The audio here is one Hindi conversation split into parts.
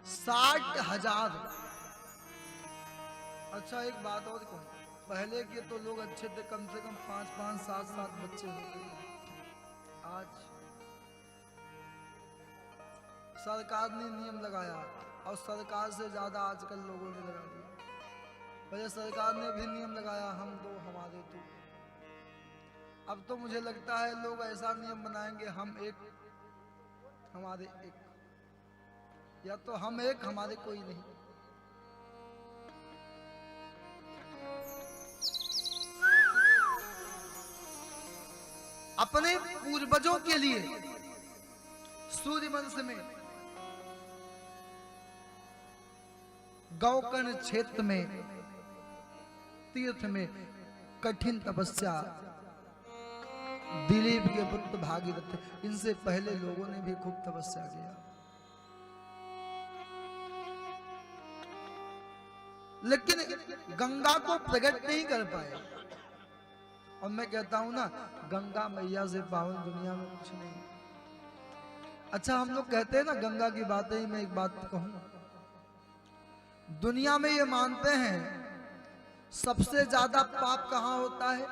60,000। अच्छा एक बात और कहूँ, पहले के तो लोग अच्छे थे, कम से कम 5-5, 7-7 बच्चे होते थे। आज सरकार ने नियम लगाया और सरकार से ज्यादा आजकल लोगों ने लगा दिया। पहले सरकार ने भी नियम लगाया, हम दो हमारे दो। अब तो मुझे लगता है लोग ऐसा नियम बनाएंगे, हम एक हमारे एक, या तो हम एक हमारे कोई नहीं। अपने पूर्वजों के लिए सूर्यवंश में गौकर्ण क्षेत्र में तीर्थ में कठिन तपस्या दिलीप के पुत्र भागीरथ, इनसे पहले लोगों ने भी खूब तपस्या किया, लेकिन गंगा को प्रकट नहीं कर पाए। और मैं कहता हूं ना, गंगा मैया से पावन दुनिया में कुछ नहीं। अच्छा हम लोग कहते हैं ना गंगा की बातें ही, मैं एक बात कहूं, दुनिया में ये मानते हैं सबसे ज्यादा पाप कहां होता है?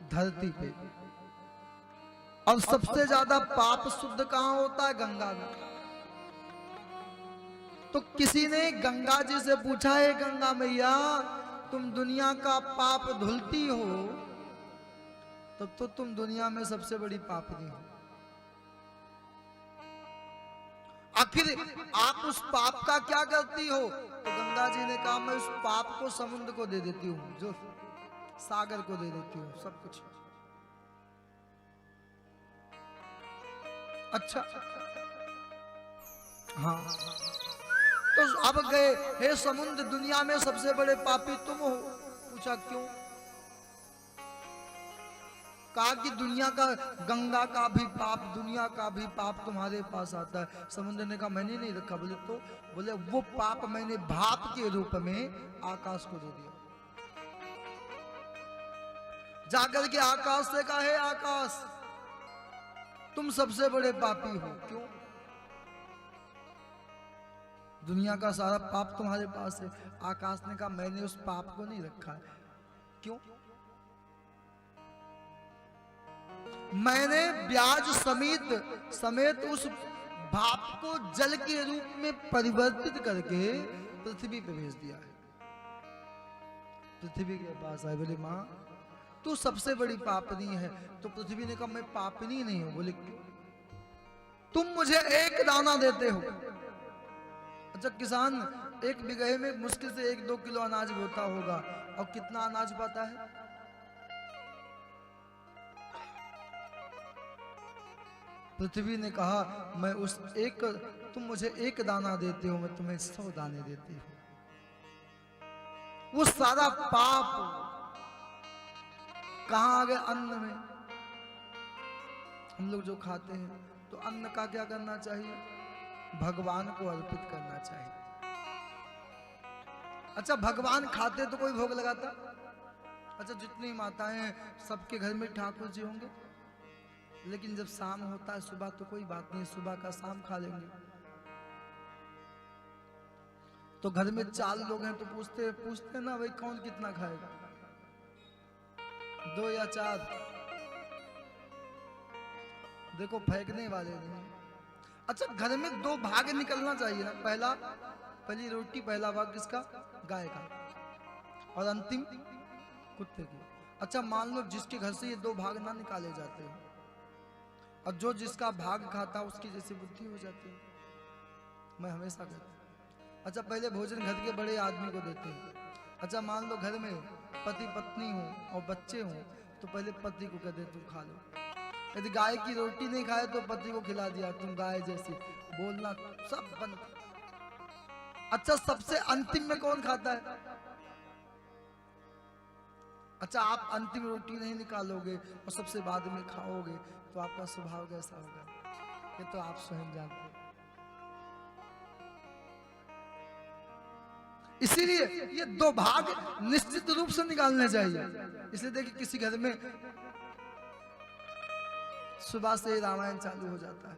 धरती पे। और सबसे ज्यादा पाप शुद्ध कहां होता है? गंगा में। तो किसी ने गंगा जी से पूछा है, गंगा मैया तुम दुनिया का पाप धुलती हो, तब तो तुम दुनिया में सबसे बड़ी पापनी हो। आखिर आप उस पाप का क्या करती हो? तो गंगा जी ने कहा, मैं उस पाप को समुद्र को दे देती हूँ, जो सागर को दे देती हूँ सब कुछ। अच्छा हाँ, तो अब गए, हे समुद्र दुनिया में सबसे बड़े पापी तुम हो। पूछा क्यों? कहा कि दुनिया का, गंगा का भी पाप, दुनिया का भी पाप तुम्हारे पास आता है। समुद्र ने कहा मैंने नहीं रखा। बोले तो? बोले वो पाप मैंने भाप के रूप में आकाश को दे दिया। जाकर के आकाश से कहा, हे आकाश तुम सबसे बड़े पापी हो। क्यों? दुनिया का सारा पाप तुम्हारे पास है। आकाश ने कहा मैंने उस पाप को नहीं रखा है। क्यों? मैंने ब्याज समेत उस भाप को जल के रूप में परिवर्तित करके पृथ्वी पे भेज दिया है। पृथ्वी के पास आए, बोले मां तू सबसे बड़ी पापनी है। तो पृथ्वी ने कहा मैं पापनी नहीं हूं। बोले तुम मुझे एक दाना देते हो। अच्छा किसान एक बीघे में मुश्किल से 1-2 किलो अनाज बोता होगा, और कितना अनाज पाता है? पृथ्वी ने कहा मैं उस एक, तुम मुझे एक दाना देते हो, मैं तुम्हें 100 दाने देती हूं। वो सारा पाप कहां आ गया? अन्न में। हम लोग जो खाते हैं, तो अन्न का क्या करना चाहिए? भगवान को अर्पित करना चाहिए। अच्छा भगवान खाते तो कोई भोग लगाता? अच्छा जितनी माताएं सबके घर में ठाकुर जी होंगे, लेकिन जब शाम होता है, सुबह तो कोई बात नहीं, सुबह का शाम खा लेंगे। तो घर में 4 लोग हैं तो पूछते ना भाई कौन कितना खाएगा? 2 या 4? देखो फेंकने वाले नहीं। अच्छा घर में 2 भाग निकलना चाहिए ना। पहली रोटी पहला भाग किसका? गाय का, और अंतिम कुत्ते की। अच्छा मान लो जिसके घर से ये 2 भाग ना निकाले जाते हैं, और जो जिसका भाग खाता है उसकी जैसी बुद्धि हो जाती है। मैं हमेशा कहता हूं, अच्छा पहले भोजन घर के बड़े आदमी को देते हैं। अच्छा मान लो घर में पति पत्नी हो और बच्चे हो, तो पहले पति को कहते तुम खा लो। यदि गाय की रोटी नहीं खाए तो पति को खिला दिया, तुम गाय जैसी, बोलना सब बंद। अच्छा सबसे अंतिम में कौन खाता है? अच्छा आप अंतिम रोटी नहीं निकालोगे और सबसे बाद में खाओगे, तो आपका स्वभाव कैसा होगा? ये तो आप स्वयं जानते हैं। इसीलिए ये 2 भाग निश्चित रूप से निकालने चाहिए। इसलिए देखिए किसी घर में सुबह से रामायण चालू हो जाता है,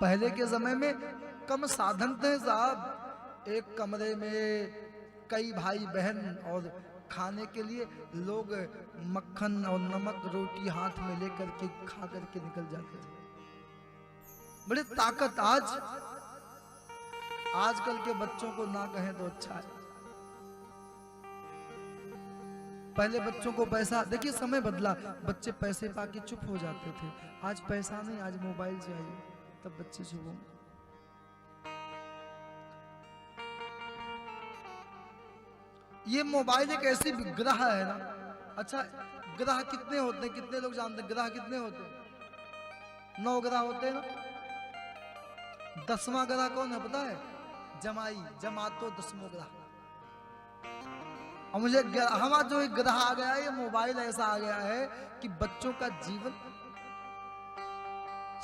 पहले के समय में कम साधन थे साहब, एक कमरे में कई भाई बहन, और खाने के लिए लोग मक्खन और नमक रोटी हाथ में लेकर के खा करके निकल जाते थे। बड़ी ताकत। आजकल के बच्चों को ना कहें तो अच्छा है। पहले बच्चों को पैसा, देखिए समय बदला, बच्चे पैसे पाके चुप हो जाते थे। आज पैसा नहीं, आज मोबाइल चाहिए, तब बच्चे चुप होंगे। ये मोबाइल एक ऐसी ग्रह है ना। अच्छा, ग्रह कितने होते हैं, कितने लोग जानते हैं ग्रह कितने होते हैं? 9 ग्रह होते हैं ना। 10वां ग्रह कौन है पता है? जमाई, जमातो 10वां ग्रह। और मुझे हमारा जो एक ग्रह आ गया है, ये मोबाइल ऐसा आ गया है कि बच्चों का जीवन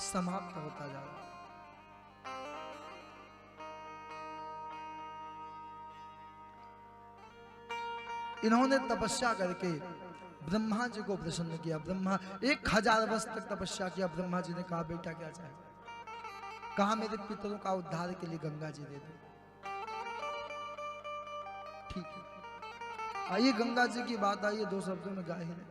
समाप्त होता जा रहा है। इन्होंने तपस्या करके ब्रह्मा जी को प्रसन्न किया। ब्रह्मा 1000 वर्ष तक तपस्या किया। ब्रह्मा जी ने कहा बेटा क्या चाहे? कहा मेरे पितरों का उद्धार के लिए गंगा जी दे दो। ठीक है, आइए गंगा जी की बात आइए 2 शब्दों में गा ही ले।